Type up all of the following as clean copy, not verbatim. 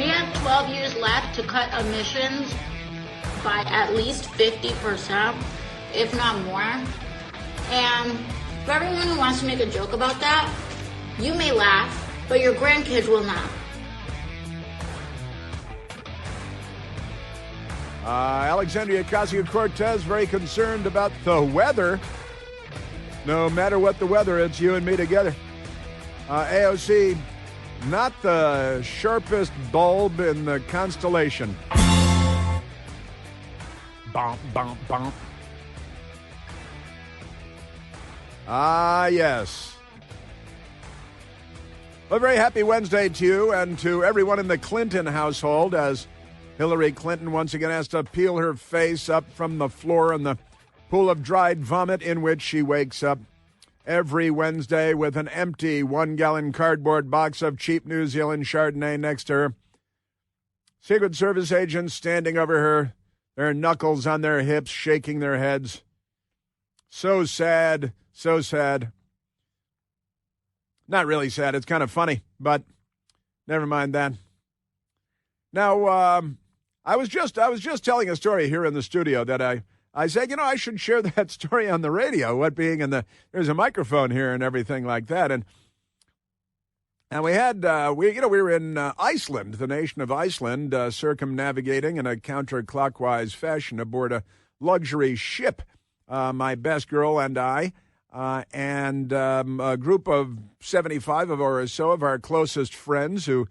We have 12 years left to cut emissions by at least 50%, if not more. And for everyone who wants to make a joke about that, you may laugh, but your grandkids will not. Alexandria Ocasio-Cortez very concerned about the weather. No matter what the weather, it's you and me together. AOC, not the sharpest bulb in the constellation. Bump, bump, bump. Ah, yes. A very happy Wednesday to you and to everyone in the Clinton household as Hillary Clinton once again has to peel her face up from the floor in the pool of dried vomit in which she wakes up every Wednesday with an empty 1-gallon cardboard box of cheap New Zealand Chardonnay next to her. Secret Service agents standing over her, their knuckles on their hips, shaking their heads. So sad, so sad. Not really sad, it's kind of funny, but never mind that. Now, I was just telling a story here in the studio that I said, I should share that story on the radio, what being there's a microphone here and everything like that. And we had, we were in Iceland, the nation of Iceland, circumnavigating in a counterclockwise fashion aboard a luxury ship. My best girl and I, and a group of 75 or so of our closest friends who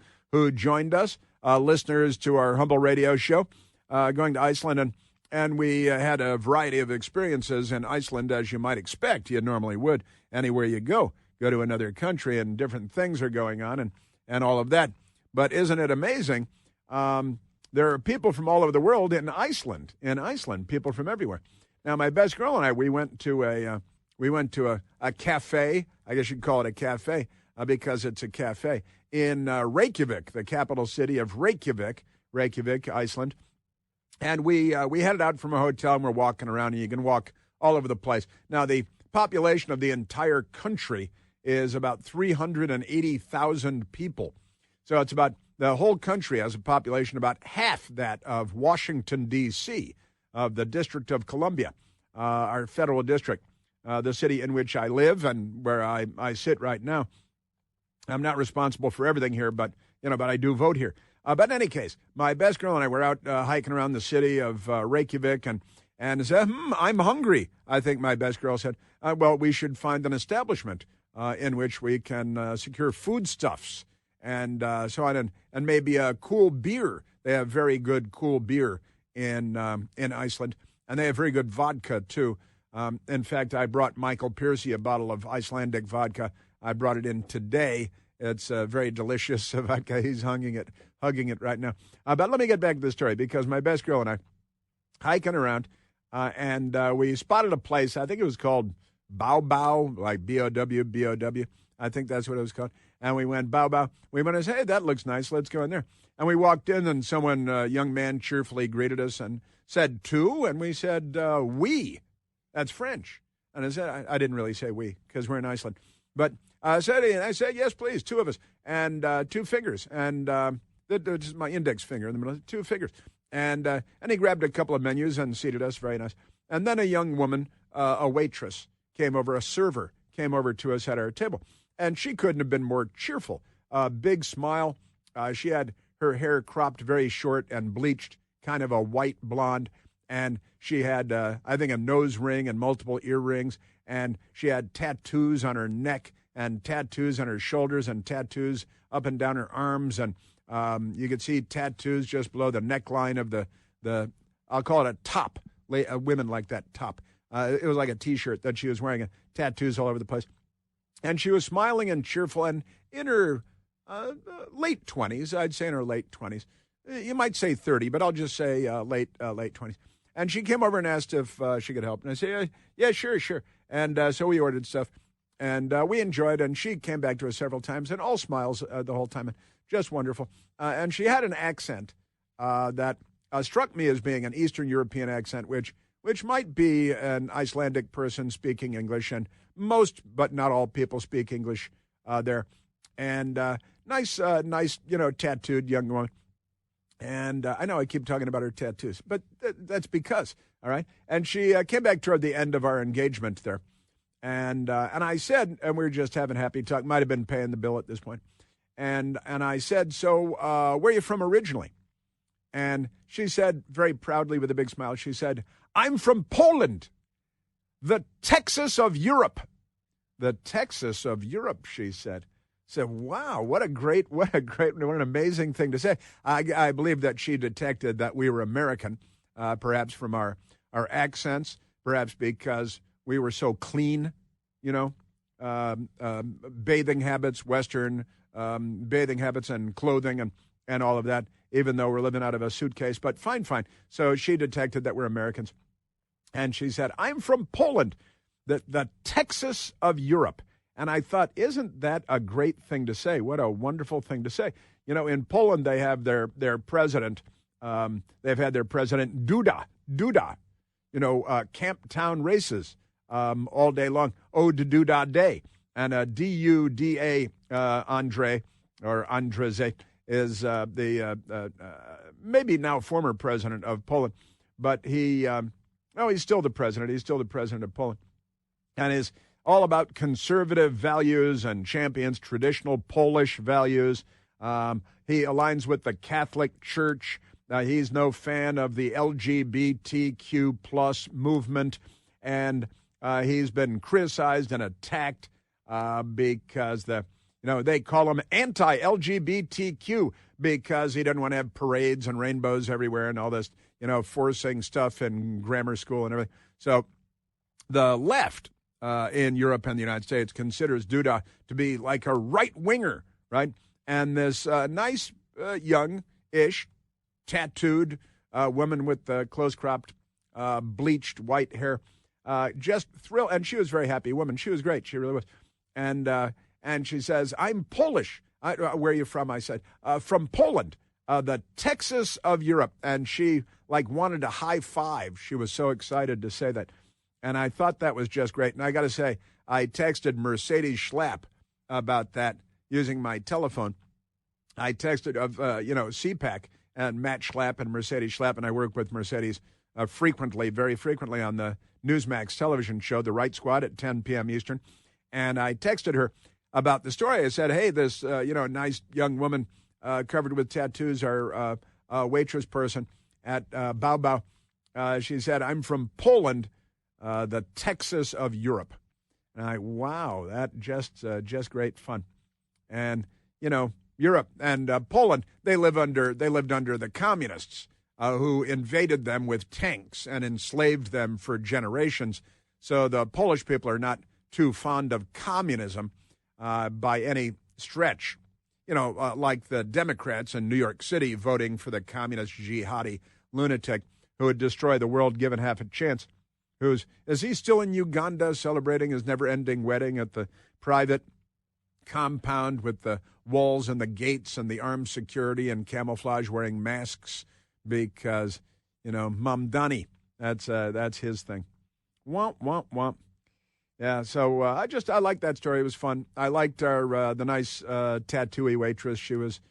joined us, listeners to our humble radio show, going to Iceland. And we had a variety of experiences in Iceland, as you might expect. You normally would anywhere you go to another country, and different things are going on and all of that. But isn't it amazing? There are people from all over the world in Iceland, people from everywhere. Now, my best girl and I, we went to a cafe. I guess you'd call it a cafe because it's a cafe in Reykjavik, the capital city of Reykjavik, Iceland. And we headed out from a hotel and we're walking around, and you can walk all over the place. Now, the population of the entire country is about 380,000 people. So it's about the whole country has a population about half that of Washington, D.C., of the District of Columbia, our federal district, the city in which I live and where I sit right now. I'm not responsible for everything here, but I do vote here. But in any case, my best girl and I were out hiking around the city of Reykjavik and said, I'm hungry. I think my best girl said, well, we should find an establishment in which we can secure foodstuffs and so on, and maybe a cool beer. They have very good cool beer in Iceland, and they have very good vodka, too. In fact, I brought Michael Piercy a bottle of Icelandic vodka. I brought it in today. It's very delicious vodka. He's hugging it right now. But let me get back to the story, because my best girl and I hiking around, and we spotted a place. I think it was called Bow Bow, like B-O-W, B-O-W. I think that's what it was called. And we went Bow Bow. We went and said, hey, that looks nice. Let's go in there. And we walked in, and someone, a young man, cheerfully greeted us and said, two? And we said, oui. That's French. And I said, I didn't really say we, because we're in Iceland. But I said, yes, please, two of us. And 2 fingers. And this is my index finger in the middle, 2 fingers. And he grabbed a couple of menus and seated us. Very nice. And then a young woman, a waitress, a server, came over to us at our table. And she couldn't have been more cheerful. Big smile. She had her hair cropped very short and bleached, kind of a white blonde. And she had, I think, a nose ring and multiple earrings. And she had tattoos on her neck and tattoos on her shoulders and tattoos up and down her arms. And you could see tattoos just below the neckline of the I'll call it a top. Women like that top. It was like a T-shirt that she was wearing, tattoos all over the place. And she was smiling and cheerful and in her late 20s. I'd say in her late 20s. You might say 30, but I'll just say late 20s. And she came over and asked if she could help. And I said, yeah, sure. And so we ordered stuff. And we enjoyed, and she came back to us several times, and all smiles the whole time. Just wonderful. And she had an accent that struck me as being an Eastern European accent, which might be an Icelandic person speaking English, and most, but not all people speak English there. And nice, tattooed young woman. And I know I keep talking about her tattoos, but that's because, all right? And she came back toward the end of our engagement there. And I said, and we were just having happy talk, might have been paying the bill at this point. And I said, so where are you from originally? And she said, very proudly with a big smile, she said, I'm from Poland, the Texas of Europe. The Texas of Europe, she said. Said, wow, what an amazing thing to say. I believe that she detected that we were American, perhaps from our accents, perhaps because we were so clean, bathing habits, Western bathing habits and clothing and all of that, even though we're living out of a suitcase. But fine. So she detected that we're Americans. And she said, I'm from Poland, the Texas of Europe. And I thought, isn't that a great thing to say? What a wonderful thing to say. In Poland, they have their president. They've had their president Duda, camp town races all day long. Ode to Duda Day. And Duda Andre, or Andrzej, is the maybe now former president of Poland. But he's still the president. He's still the president of Poland. And is all about conservative values and champions traditional Polish values. He aligns with the Catholic Church. He's no fan of the LGBTQ plus movement. And he's been criticized and attacked because they call him anti-LGBTQ because he doesn't want to have parades and rainbows everywhere and all this, forcing stuff in grammar school and everything. So the left in Europe and the United States considers Duda to be like a right-winger, right? And this nice, young-ish, tattooed woman with close-cropped, bleached white hair, just thrilled. And she was a very happy woman. She was great. She really was. And she says, I'm Polish. Where are you from? I said, from Poland, the Texas of Europe. And she, wanted a high five. She was so excited to say that. And I thought that was just great. And I got to say, I texted Mercedes Schlapp about that using my telephone. I texted of, CPAC and Matt Schlapp and Mercedes Schlapp, and I work with Mercedes very frequently on the Newsmax television show, The Right Squad, at 10 p.m. Eastern. And I texted her about the story. I said, hey, this, nice young woman covered with tattoos, our waitress person at Bao Bao. She said, I'm from Poland, the Texas of Europe. And wow, that just great fun. And, Europe and Poland, they lived under the communists who invaded them with tanks and enslaved them for generations. So the Polish people are not too fond of communism by any stretch. Like the Democrats in New York City voting for the communist jihadi lunatic who would destroy the world given half a chance. Is he still in Uganda celebrating his never-ending wedding at the private compound with the walls and the gates and the armed security and camouflage wearing masks because, Mamdani, that's his thing. Womp, womp, womp. Yeah, so I liked that story. It was fun. I liked the nice tattooey waitress. She was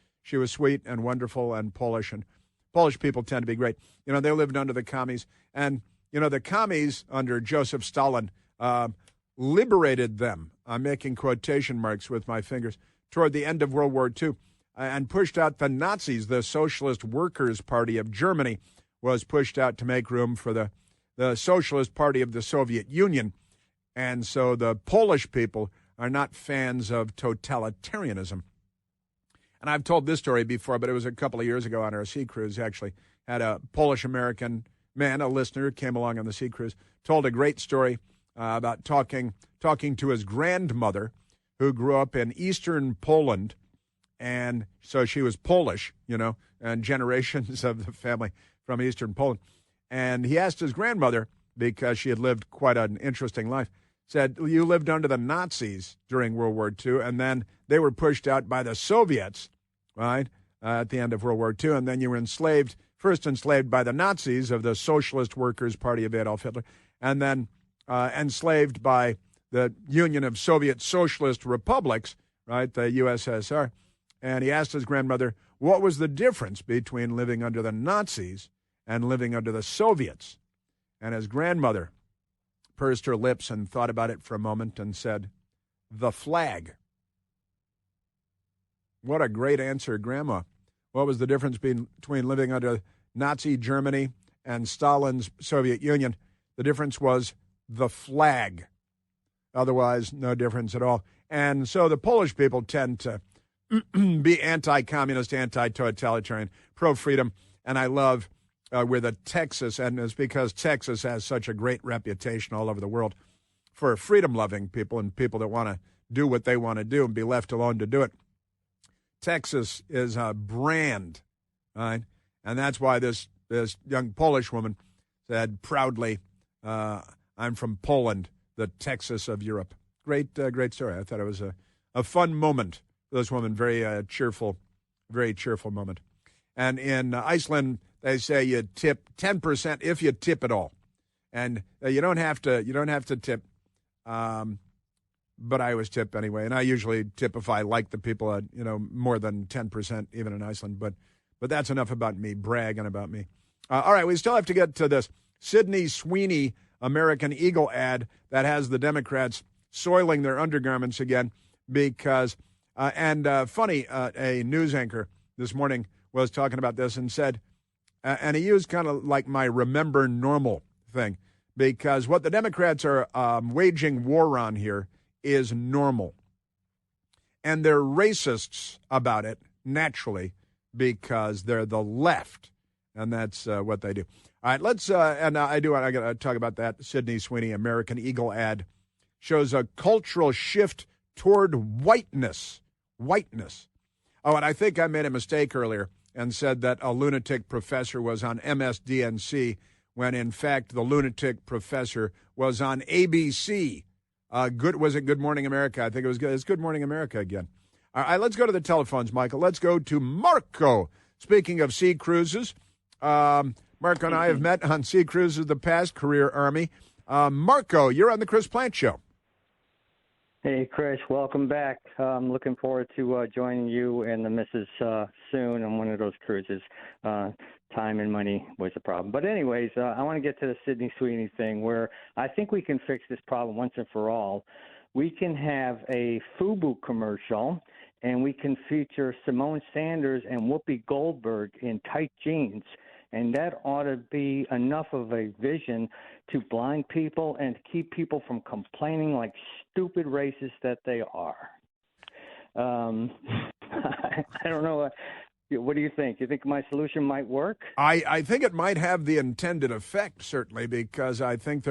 sweet and wonderful and Polish, and Polish people tend to be great. They lived under the commies, and the commies under Joseph Stalin liberated them. I'm making quotation marks with my fingers toward the end of World War II, and pushed out the Nazis. The Socialist Workers' Party of Germany was pushed out to make room for the Socialist Party of the Soviet Union. And so the Polish people are not fans of totalitarianism. And I've told this story before, but it was a couple of years ago on our sea cruise. Actually, had a Polish-American man, a listener, came along on the sea cruise, told a great story about talking to his grandmother, who grew up in eastern Poland. And so she was Polish, and generations of the family from eastern Poland. And he asked his grandmother, because she had lived quite an interesting life, said, you lived under the Nazis during World War II, and then they were pushed out by the Soviets, right, at the end of World War II, and then you were first enslaved by the Nazis of the Socialist Workers' Party of Adolf Hitler, and then enslaved by the Union of Soviet Socialist Republics, right, the USSR, and he asked his grandmother what was the difference between living under the Nazis and living under the Soviets. And his grandmother pursed her lips and thought about it for a moment and said, the flag. What a great answer, Grandma. What was the difference between living under Nazi Germany and Stalin's Soviet Union? The difference was the flag. Otherwise, no difference at all. And so the Polish people tend to be anti-communist, anti-totalitarian, pro-freedom. And I love where the Texas, and it's because Texas has such a great reputation all over the world for freedom-loving people and people that want to do what they want to do and be left alone to do it. Texas is a brand, right? And that's why this young Polish woman said proudly, I'm from Poland, the Texas of Europe. Great story. I thought it was a fun moment for this woman, very cheerful moment. And in Iceland, they say you tip 10% if you tip at all. And you don't have to tip, but I always tip anyway. And I usually tip if I like the people, more than 10%, even in Iceland. But that's enough about me, bragging about me. All right, we still have to get to this Sydney Sweeney American Eagle ad that has the Democrats soiling their undergarments again because, funny, a news anchor this morning was talking about this and said, and he used kind of like my remember normal thing, because what the Democrats are waging war on here is normal. And they're racists about it, naturally, because they're the left. And that's what they do. All right, let's, I got to talk about that. Sydney Sweeney, American Eagle ad shows a cultural shift toward whiteness. Whiteness. Oh, and I think I made a mistake earlier and said that a lunatic professor was on MSDNC when, in fact, the lunatic professor was on ABC. Was it Good Morning America? I think it was good. It's Good Morning America again. All right, let's go to the telephones, Michael. Let's go to Marco. Speaking of sea cruises, Marco and I have met on sea cruises in the past, career Army. Marco, you're on the Chris Plant Show. Hey, Chris, welcome back. I'm looking forward to joining you and the missus soon on one of those cruises. Time and money was a problem. But anyways, I want to get to the Sydney Sweeney thing where I think we can fix this problem once and for all. We can have a FUBU commercial, and we can feature Simone Sanders and Whoopi Goldberg in tight jeans. And that ought to be enough of a vision to blind people and to keep people from complaining like stupid racists that they are. I don't know. What do you think? You think my solution might work? I think it might have the intended effect, certainly, because I think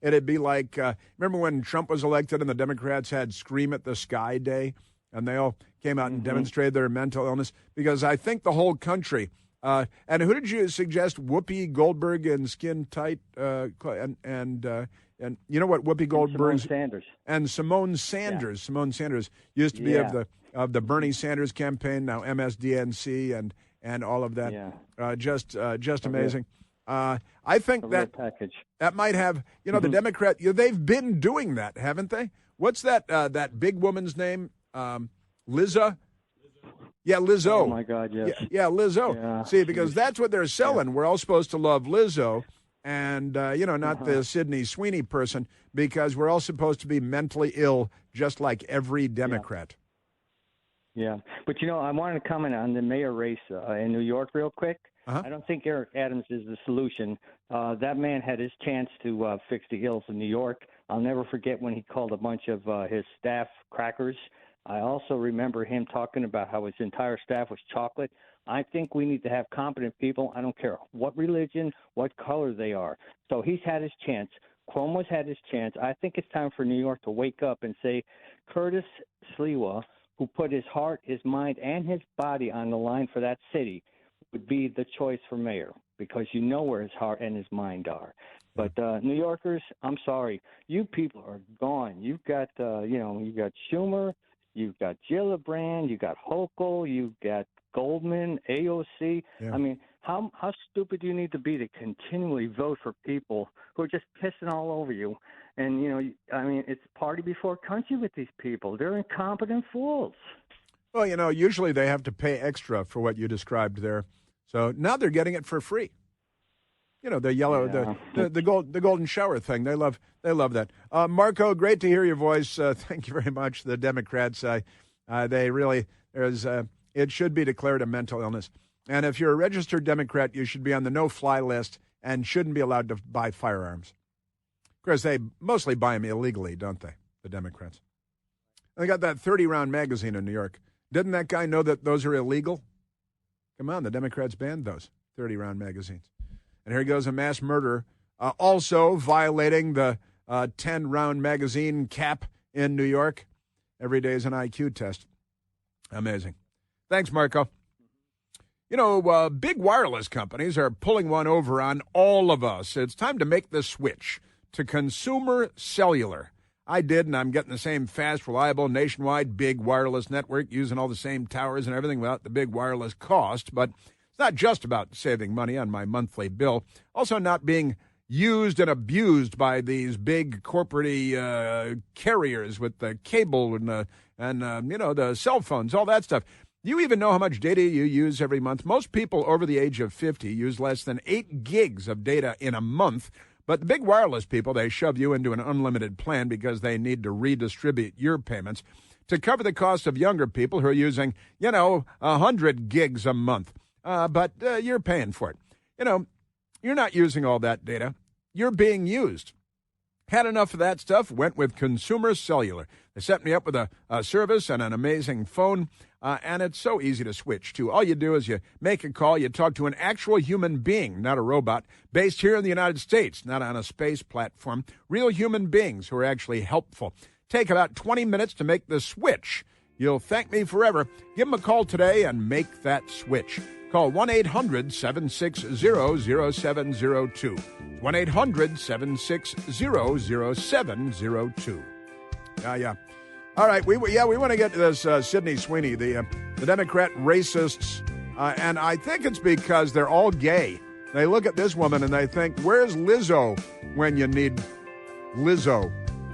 it'd be like, remember when Trump was elected and the Democrats had Scream at the Sky Day, and they all came out and demonstrated their mental illness? Because I think the whole country, and who did you suggest? Whoopi Goldberg and skin tight, and you know what Whoopi Goldberg's and Simone Sanders. Yeah. Simone Sanders used to be of the Bernie Sanders campaign, now MSDNC and all of that. Yeah. Just amazing. I think that might have, the Democrat, they've been doing that, haven't they? What's that big woman's name? Lizzo? Yeah, Lizzo. Oh, my God, yes. Yeah, Lizzo. Yeah. See, because that's what they're selling. Yeah. We're all supposed to love Lizzo and, not the Sydney Sweeney person, because we're all supposed to be mentally ill just like every Democrat. Yeah. But, I wanted to comment on the mayor race in New York real quick. I don't think Eric Adams is the solution. That man had his chance to fix the ills in New York. I'll never forget when he called a bunch of his staff crackers. I also remember him talking about how his entire staff was chocolate. I think we need to have competent people. I don't care what religion, what color they are. So he's had his chance. Cuomo's had his chance. I think it's time for New York to wake up and say Curtis Sliwa, who put his heart, his mind, and his body on the line for that city, would be the choice for mayor, because where his heart and his mind are. But New Yorkers, I'm sorry, you people are gone. You've got, you got Schumer, you've got Gillibrand, you've got Hochul, you've got Goldman, AOC. Yeah. I mean, how stupid do you need to be to continually vote for people who are just pissing all over you? And, it's party before country with these people. They're incompetent fools. Well, usually they have to pay extra for what you described there. So now they're getting it for free. The yellow, the golden shower thing. They love that. Marco, great to hear your voice. Thank you very much. The Democrats, they really, it should be declared a mental illness. And if you're a registered Democrat, you should be on the no-fly list and shouldn't be allowed to buy firearms. Of course, they mostly buy them illegally, don't they, the Democrats? They got that 30-round magazine in New York. Didn't that guy know that those are illegal? Come on, the Democrats banned those 30-round magazines. And here goes a mass murderer, also violating the 10-round magazine cap in New York. Every day is an IQ test. Amazing. Thanks, Marco. Big wireless companies are pulling one over on all of us. It's time to make the switch to consumer cellular. I did, and I'm getting the same fast, reliable, nationwide, big wireless network, using all the same towers and everything without the big wireless cost. But it's not just about saving money on my monthly bill, also not being used and abused by these big corporate carriers with the cable and the cell phones, all that stuff. You even know how much data you use every month? Most people over the age of 50 use less than 8 gigs of data in a month. But the big wireless people, they shove you into an unlimited plan because they need to redistribute your payments to cover the cost of younger people who are using, 100 gigs a month. But you're paying for it. You're not using all that data. You're being used. Had enough of that stuff, went with Consumer Cellular. They set me up with a service and an amazing phone, and it's so easy to switch to. All you do is you make a call, you talk to an actual human being, not a robot, based here in the United States, not on a space platform. Real human beings who are actually helpful. Take about 20 minutes to make the switch. You'll thank me forever. Give them a call today and make that switch. Call 1-800-760-0702. 1-800-760-0702. Yeah. All right, we want to get to this Sydney Sweeney, the Democrat racists, and I think it's because they're all gay. They look at this woman and they think, where's Lizzo when you need Lizzo?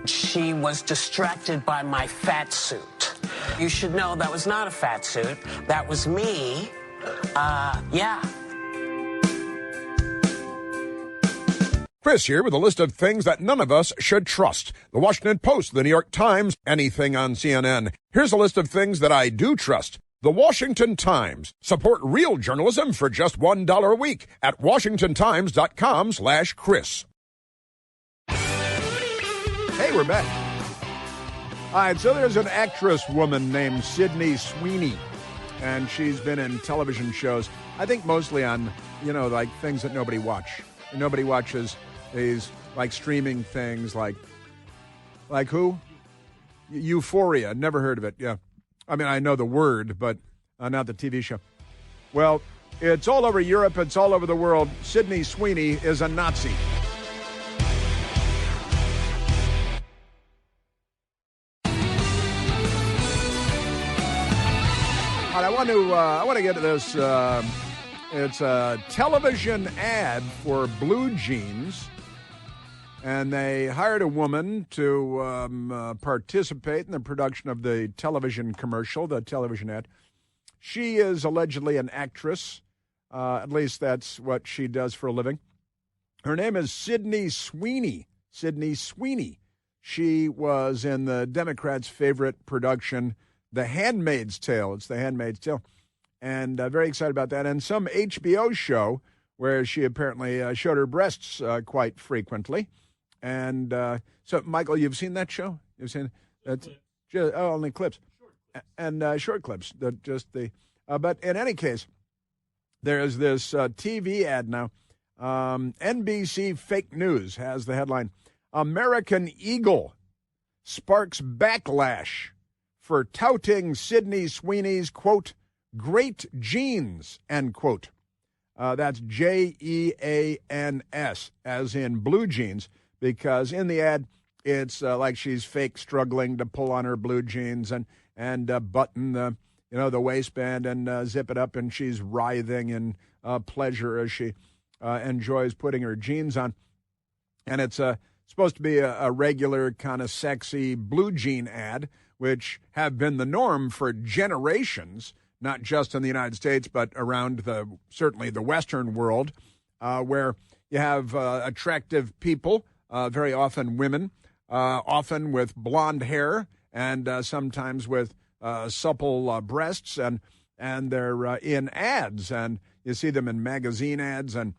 She was distracted by my fat suit. You should know that was not a fat suit. That was me. Yeah. Chris here with a list of things that none of us should trust. The Washington Post, the New York Times, anything on CNN. Here's a list of things that I do trust. The Washington Times. Support real journalism for just $1 a week at washingtontimes.com/Chris. Hey, we're back. All right, so there's an actress woman named Sydney Sweeney, and she's been in television shows, I think mostly on, like things that nobody watches these, like streaming things like who? Euphoria. Never heard of it. Yeah. I mean, I know the word, but not the TV show. Well, it's all over Europe. It's all over the world. Sydney Sweeney is a Nazi. I want to get to this. It's a television ad for Blue Jeans, and they hired a woman to participate in the production of the television commercial, the television ad. She is allegedly an actress. At least that's what she does for a living. Her name is Sydney Sweeney. Sydney Sweeney. She was in the Democrats' favorite production, The Handmaid's Tale. It's The Handmaid's Tale. And very excited about that. And some HBO show where she apparently showed her breasts quite frequently. And so, Michael, you've seen that show? You've seen it? Only clips. And short clips. But in any case, there's this TV ad now. NBC Fake News has the headline, American Eagle sparks backlash for touting Sydney Sweeney's, quote, great genes, end quote. That's Jeans, as in blue jeans, because in the ad, it's like she's fake struggling to pull on her blue jeans and button the waistband and zip it up, and she's writhing in pleasure as she enjoys putting her jeans on. And it's supposed to be a regular kind of sexy blue jean ad. which have been the norm for generations, not just in the United States, but around certainly the Western world, where you have attractive people, very often women, often with blonde hair and sometimes with supple breasts, and they're in ads, and you see them in magazine ads and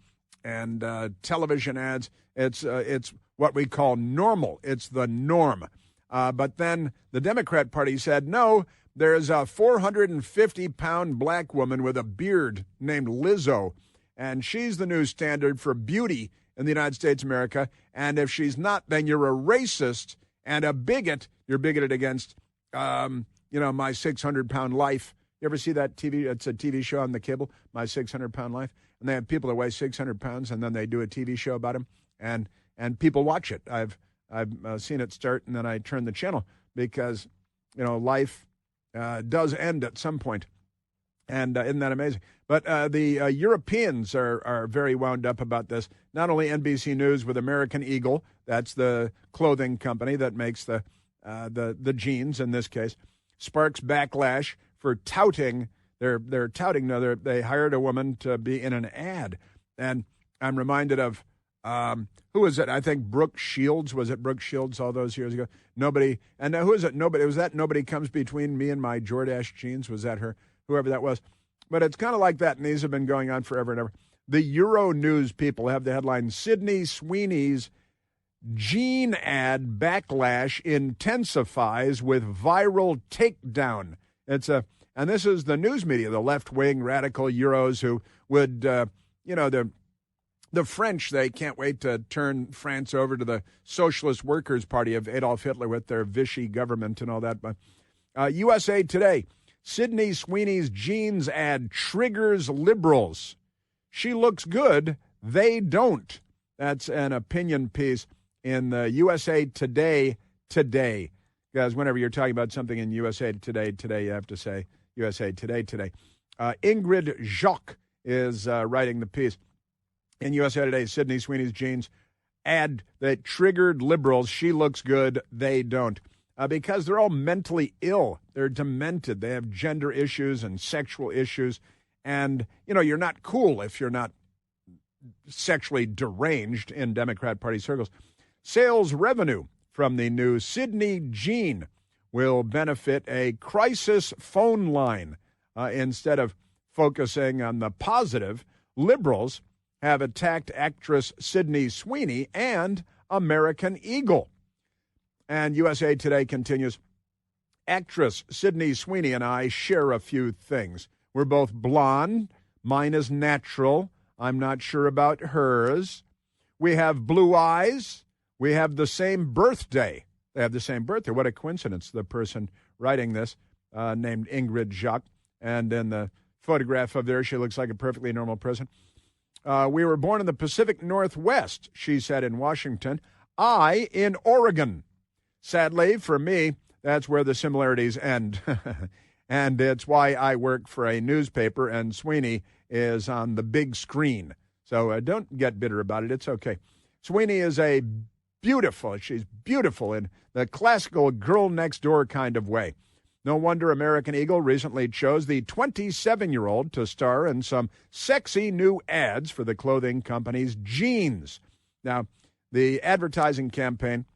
television ads. It's what we call normal. It's the norm. But then the Democrat Party said, no, there's a 450-pound black woman with a beard named Lizzo, and she's the new standard for beauty in the United States of America. And if she's not, then you're a racist and a bigot. You're bigoted against, My 600-Pound Life. You ever see that TV? It's a TV show on the cable, My 600-Pound Life. And they have people that weigh 600 pounds, and then they do a TV show about them, and people watch it. I've seen it start, and then I turn the channel because, life does end at some point. And isn't that amazing? But the Europeans are very wound up about this. Not only NBC News with American Eagle, that's the clothing company that makes the jeans in this case, sparks backlash for touting. They're touting. No, they hired a woman to be in an ad, and I'm reminded of who was it? I think Brooke Shields. Was it Brooke Shields all those years ago? Nobody. And who is it? Nobody. Was that Nobody Comes Between Me and My Jordache Jeans? Was that her? Whoever that was. But it's kind of like that, and these have been going on forever and ever. The Euro News people have the headline, Sydney Sweeney's jean ad backlash intensifies with viral takedown. And this is the news media, the left-wing radical Euros who would, the French, they can't wait to turn France over to the Socialist Workers' Party of Adolf Hitler with their Vichy government and all that. But USA Today, Sydney Sweeney's jeans ad triggers liberals. She looks good, they don't. That's an opinion piece in the USA Today. Because whenever you're talking about something in USA Today, you have to say USA Today. Ingrid Jacques is writing the piece. In USA Today, Sydney Sweeney's jeans ad that triggered liberals. She looks good, they don't. Because they're all mentally ill. They're demented. They have gender issues and sexual issues. And, you're not cool if you're not sexually deranged in Democrat Party circles. Sales revenue from the new Sydney jean will benefit a crisis phone line. Instead of focusing on the positive, liberals have attacked actress Sydney Sweeney and American Eagle. And USA Today continues, actress Sydney Sweeney and I share a few things. We're both blonde. Mine is natural. I'm not sure about hers. We have blue eyes. We have the same birthday. They have the same birthday. What a coincidence. The person writing this, named Ingrid Jacques, and in the photograph of there, she looks like a perfectly normal person. We were born in the Pacific Northwest, she said, in Washington. I in Oregon. Sadly, for me, that's where the similarities end. And it's why I work for a newspaper, and Sweeney is on the big screen. So don't get bitter about it. It's okay. Sweeney is she's beautiful in the classical girl next door kind of way. No wonder American Eagle recently chose the 27-year-old to star in some sexy new ads for the clothing company's jeans. Now, the advertising campaign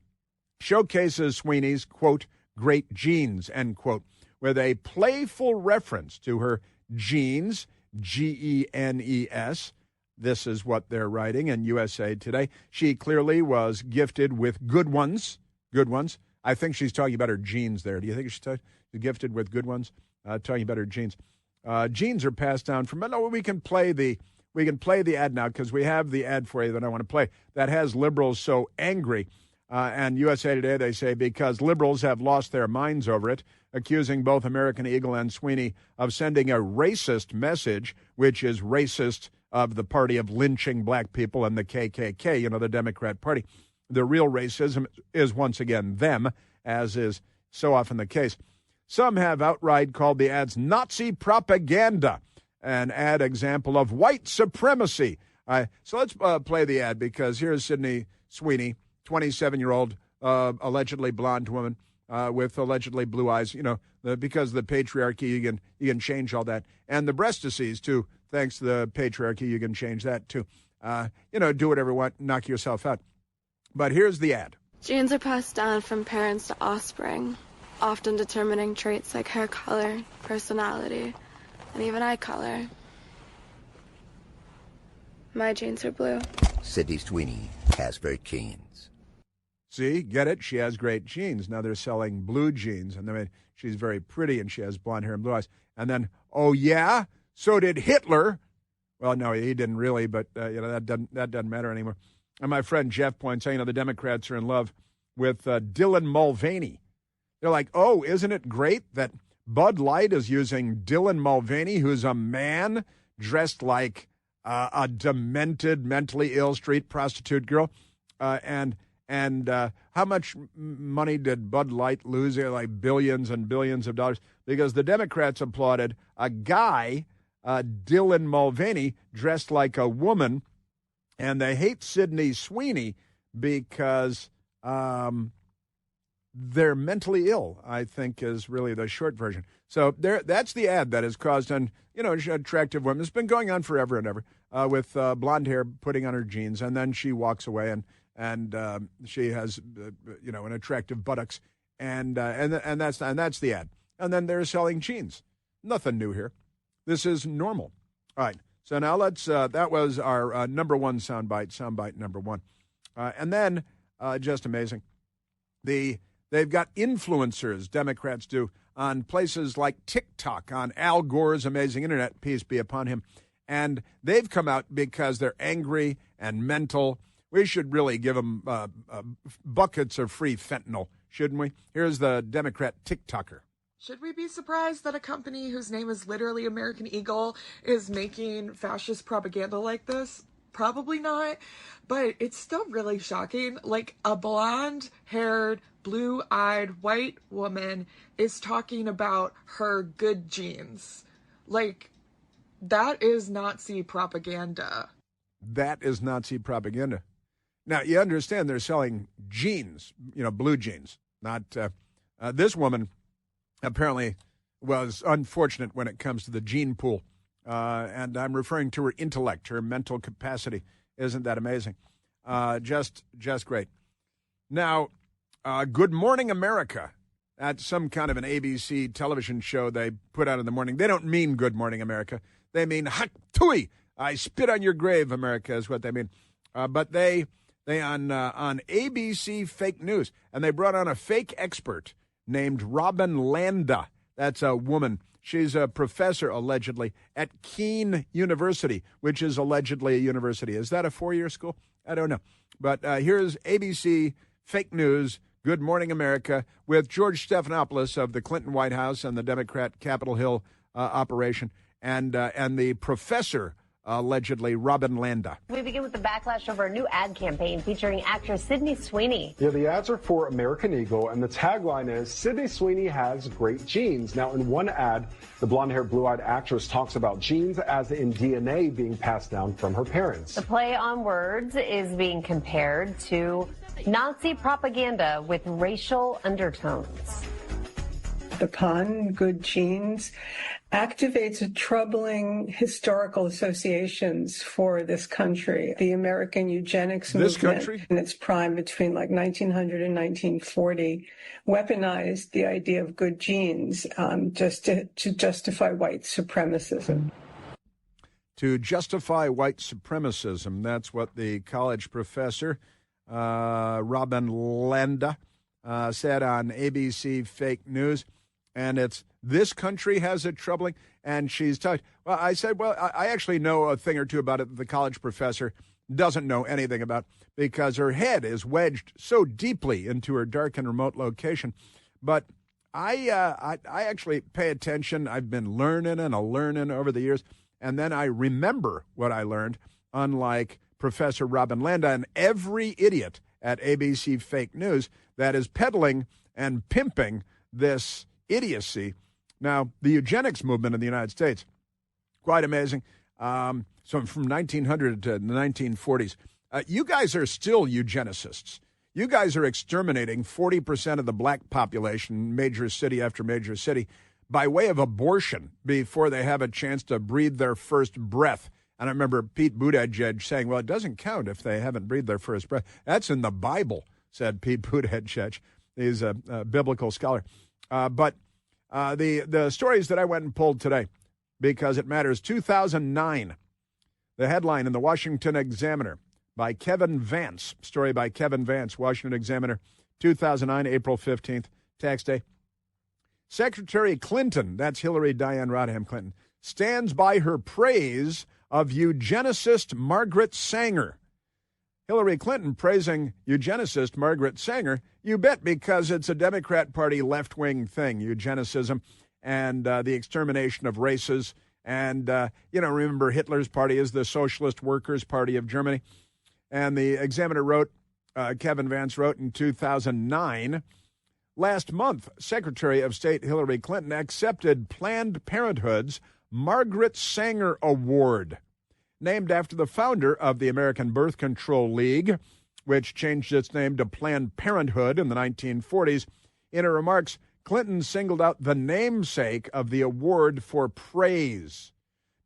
showcases Sweeney's, quote, great jeans, end quote, with a playful reference to her jeans, Genes. This is what they're writing in USA Today. She clearly was gifted with good ones. Good ones. I think she's talking about her jeans there. Do you think she's gifted with good ones? Talking about her jeans. Jeans are passed down from. No, we can play the ad now because we have the ad for you that I want to play that has liberals so angry. And USA Today, they say, because liberals have lost their minds over it, accusing both American Eagle and Sweeney of sending a racist message, which is racist of the party of lynching black people and the KKK, the Democrat Party. The real racism is, once again, them, as is so often the case. Some have outright called the ads Nazi propaganda, an ad example of white supremacy. So let's play the ad because here's Sydney Sweeney, 27-year-old, allegedly blonde woman, with allegedly blue eyes. Because of the patriarchy, you can change all that, and the breast disease too. Thanks to the patriarchy, you can change that too. Do whatever you want, knock yourself out. But here's the ad. Genes are passed down from parents to offspring, often determining traits like hair color, personality, and even eye color. My genes are blue. Sydney Sweeney has great genes. See, get it? She has great genes. Now they're selling blue jeans, and she's very pretty, and she has blonde hair and blue eyes. And then, oh yeah, so did Hitler. Well, no, he didn't really, but that doesn't matter anymore. And my friend Jeff points out, the Democrats are in love with Dylan Mulvaney. They're like, oh, isn't it great that Bud Light is using Dylan Mulvaney, who's a man dressed like a demented, mentally ill street prostitute girl, and how much money did Bud Light lose? Like billions and billions of dollars, because the Democrats applauded a guy, Dylan Mulvaney, dressed like a woman, and they hate Sydney Sweeney because they're mentally ill, I think, is really the short version. So that's the ad that has caused an attractive woman. It's been going on forever and ever, with blonde hair putting on her jeans, and then she walks away and she has an attractive buttocks, and that's the ad. And then they're selling jeans. Nothing new here. This is normal. All right. So now let's. That was our number one soundbite number one, and then just amazing. They've got influencers, Democrats do, on places like TikTok, on Al Gore's amazing internet, peace be upon him. And they've come out because they're angry and mental. We should really give them buckets of free fentanyl, shouldn't we? Here's the Democrat TikToker. Should we be surprised that a company whose name is literally American Eagle is making fascist propaganda like this? Probably not, but it's still really shocking. Like, a blonde-haired, blue-eyed white woman is talking about her good genes. Like, that is Nazi propaganda. That is Nazi propaganda. Now, you understand they're selling jeans, blue jeans. Not this woman apparently was unfortunate when it comes to the gene pool. And I'm referring to her intellect, her mental capacity. Isn't that amazing? Just great. Now, Good Morning America. That's some kind of an ABC television show they put out in the morning. They don't mean Good Morning America. They mean Hak Tui, I spit on your grave, America, is what they mean. But they on ABC Fake News, and they brought on a fake expert named Robin Landa. That's a woman. She's a professor, allegedly, at Keene University, which is allegedly a university. Is that a four-year school? I don't know. But here's ABC Fake News, Good Morning America, with George Stephanopoulos of the Clinton White House and the Democrat Capitol Hill operation, and the professor, allegedly, Robin Landa. We begin with the backlash over a new ad campaign featuring actress Sydney Sweeney. Yeah, the ads are for American Eagle, and the tagline is, Sydney Sweeney has great genes. Now, in one ad, the blonde-haired, blue-eyed actress talks about genes as in DNA being passed down from her parents. The play on words is being compared to Nazi propaganda with racial undertones. The pun, good genes, activates troubling historical associations for this country. The American eugenics movement in its prime between like 1900 and 1940 weaponized the idea of good genes just to justify white supremacism. To justify white supremacism, that's what the college professor, Robin Landa, said on ABC Fake News. And it's, this country has it troubling, and she's talked. Well, I said, I actually know a thing or two about it that the college professor doesn't know anything about, because her head is wedged so deeply into her dark and remote location. But I actually pay attention. I've been learning over the years, and then I remember what I learned, unlike Professor Robin Landa and every idiot at ABC Fake News that is peddling and pimping this idiocy. Now, the eugenics movement in the United States, quite amazing. So from 1900 to the 1940s, you guys are still eugenicists. You guys are exterminating 40% of the black population, major city after major city, by way of abortion before they have a chance to breathe their first breath. And I remember Pete Buttigieg saying, well, it doesn't count if they haven't breathed their first breath. That's in the Bible, said Pete Buttigieg. He's a biblical scholar. But the stories that I went and pulled today, because it matters, 2009, the headline in the Washington Examiner by Kevin Vance, story by Kevin Vance, Washington Examiner, 2009, April 15th, tax day. Secretary Clinton, that's Hillary Diane Rodham Clinton, stands by her praise of eugenicist Margaret Sanger. Hillary Clinton praising eugenicist Margaret Sanger, you bet, because it's a Democrat Party left-wing thing, eugenicism and the extermination of races. And, remember Hitler's party is the Socialist Workers' Party of Germany. And the Examiner wrote, Kevin Vance wrote in 2009, last month, Secretary of State Hillary Clinton accepted Planned Parenthood's Margaret Sanger Award, named after the founder of the American Birth Control League, which changed its name to Planned Parenthood in the 1940s. In her remarks, Clinton singled out the namesake of the award for praise.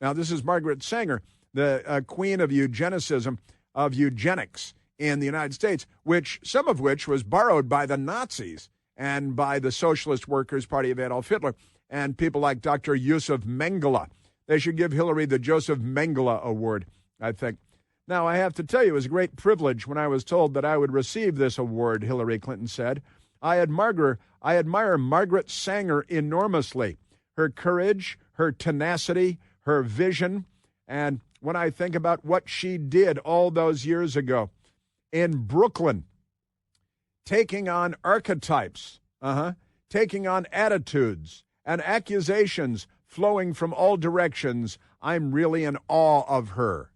Now, this is Margaret Sanger, the queen of eugenicism, of eugenics in the United States, some of which was borrowed by the Nazis and by the Socialist Workers' Party of Adolf Hitler and people like Dr. Yusuf Mengele. They should give Hillary the Joseph Mengele Award, I think. Now, I have to tell you, it was a great privilege when I was told that I would receive this award, Hillary Clinton said. I admire Margaret Sanger enormously. Her courage, her tenacity, her vision, and when I think about what she did all those years ago in Brooklyn, taking on archetypes, taking on attitudes and accusations flowing from all directions, I'm really in awe of her.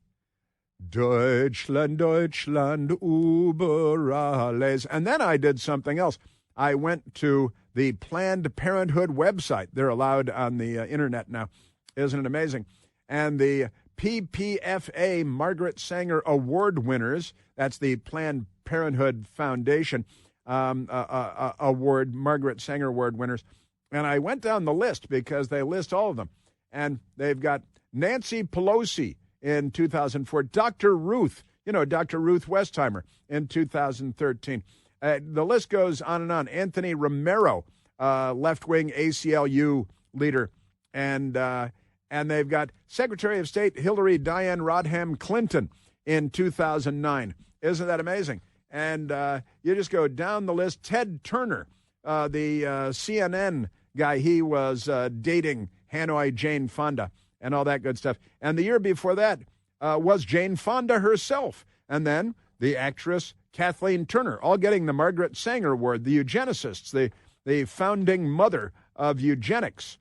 Deutschland, Deutschland, über alles. And then I did something else. I went to the Planned Parenthood website. They're allowed on the internet now. Isn't it amazing? And the PPFA Margaret Sanger Award winners, that's the Planned Parenthood Foundation award, Margaret Sanger Award winners. And I went down the list because they list all of them. And they've got Nancy Pelosi in 2004, Dr. Ruth Westheimer in 2013. The list goes on and on. Anthony Romero, left-wing ACLU leader. And they've got Secretary of State Hillary Diane Rodham Clinton in 2009. Isn't that amazing? And you just go down the list. Ted Turner, the CNN guy, he was dating Hanoi Jane Fonda and all that good stuff. And the year before that was Jane Fonda herself. And then the actress Kathleen Turner, all getting the Margaret Sanger Award, the eugenicists, the founding mother of eugenics,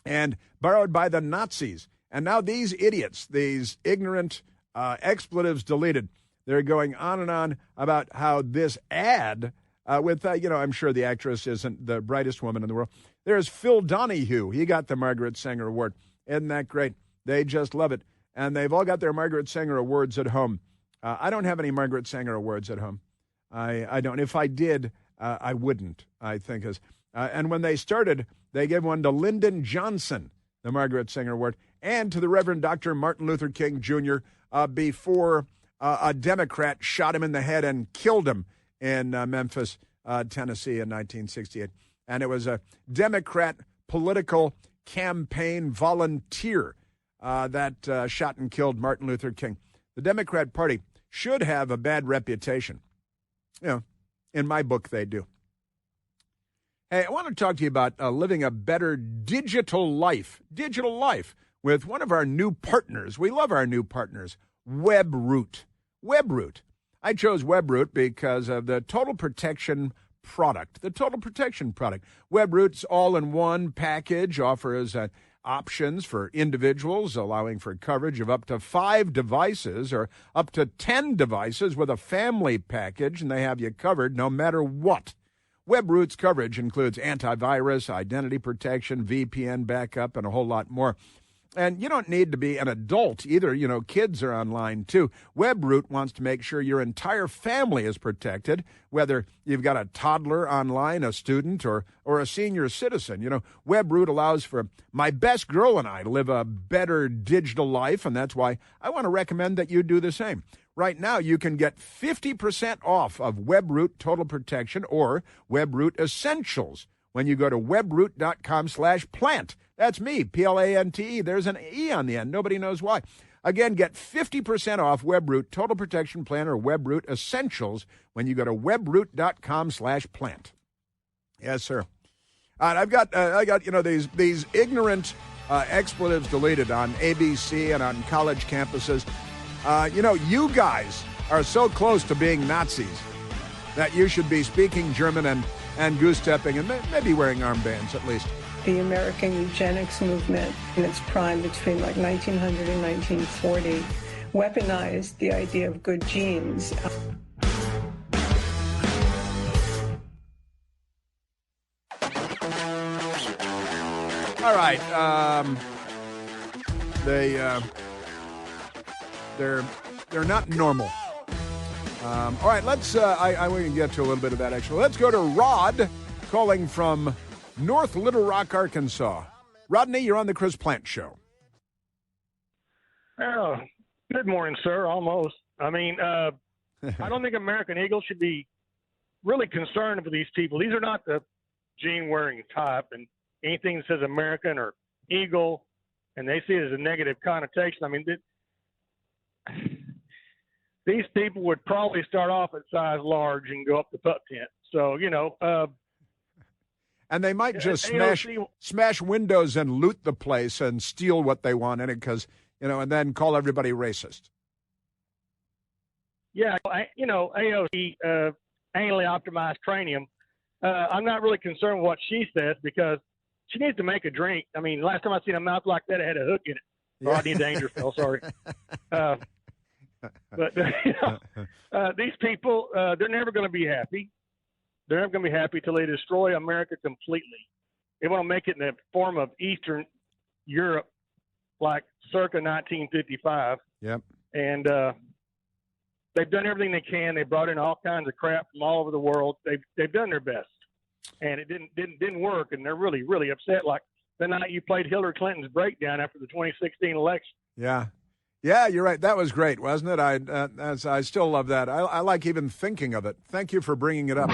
and borrowed by the Nazis. And now these idiots, these ignorant expletives deleted, they're going on and on about how this ad with, I'm sure the actress isn't the brightest woman in the world. There's Phil Donahue. He got the Margaret Sanger Award. Isn't that great? They just love it. And they've all got their Margaret Sanger Awards at home. I don't have any Margaret Sanger Awards at home. I don't. If I did, I wouldn't, I think. And when they started, they gave one to Lyndon Johnson, the Margaret Sanger Award, and to the Reverend Dr. Martin Luther King Jr. Before a Democrat shot him in the head and killed him in Memphis, Tennessee in 1968. And it was a Democrat political campaign volunteer that shot and killed Martin Luther King. The Democrat Party should have a bad reputation. In my book, they do. Hey, I want to talk to you about living a better digital life with one of our new partners. We love our new partners, WebRoot. WebRoot. I chose WebRoot because of the Total Protection product. WebRoot's all-in-one package offers options for individuals, allowing for coverage of up to 5 devices or up to 10 devices with a family package, and they have you covered no matter what. WebRoot's coverage includes antivirus, identity protection, VPN backup, and a whole lot more. And you don't need to be an adult either. You know, kids are online too. WebRoot wants to make sure your entire family is protected, whether you've got a toddler online, a student, or a senior citizen. You know, WebRoot allows for my best girl and I to live a better digital life, and that's why I want to recommend that you do the same. Right now, you can get 50% off of WebRoot Total Protection or WebRoot Essentials when you go to webroot.com/plant. That's me, Plante. There's an E on the end. Nobody knows why. Again, get 50% off WebRoot Total Protection Plan or WebRoot Essentials when you go to webroot.com/plant. Yes, sir. I got these ignorant expletives deleted on ABC and on college campuses. You guys are so close to being Nazis that you should be speaking German and goose-stepping and maybe wearing armbands at least. The American eugenics movement in its prime between 1900 and 1940 weaponized the idea of good genes. All right. They're not normal. All right, let's. We can get to a little bit of that actually. Let's go to Rod, calling from North Little Rock, Arkansas. Rodney, you're on the Chris Plant Show. Oh, good morning, sir. Almost. I mean, I don't think American Eagle should be really concerned for these people. These are not the gene-wearing type, and anything that says American or Eagle, and they see it as a negative connotation. I mean, these people would probably start off at size large and go up to pup tent. So, and they might just smash windows and loot the place and steal what they want in it because, and then call everybody racist. Yeah, AOC, anally optimized cranium. I'm not really concerned with what she says because she needs to make a drink. I mean, last time I seen a mouth like that, it had a hook in it. Rodney Dangerfield, sorry. But these people, they're never going to be happy. They're never going to be happy till they destroy America completely. They want to make it in the form of Eastern Europe, like circa 1955. Yep. And they've done everything they can. They brought in all kinds of crap from all over the world. They've done their best, and it didn't work. And they're really, really upset. Like the night you played Hillary Clinton's breakdown after the 2016 election. Yeah. Yeah, you're right. That was great, wasn't it? I still love that. I like even thinking of it. Thank you for bringing it up.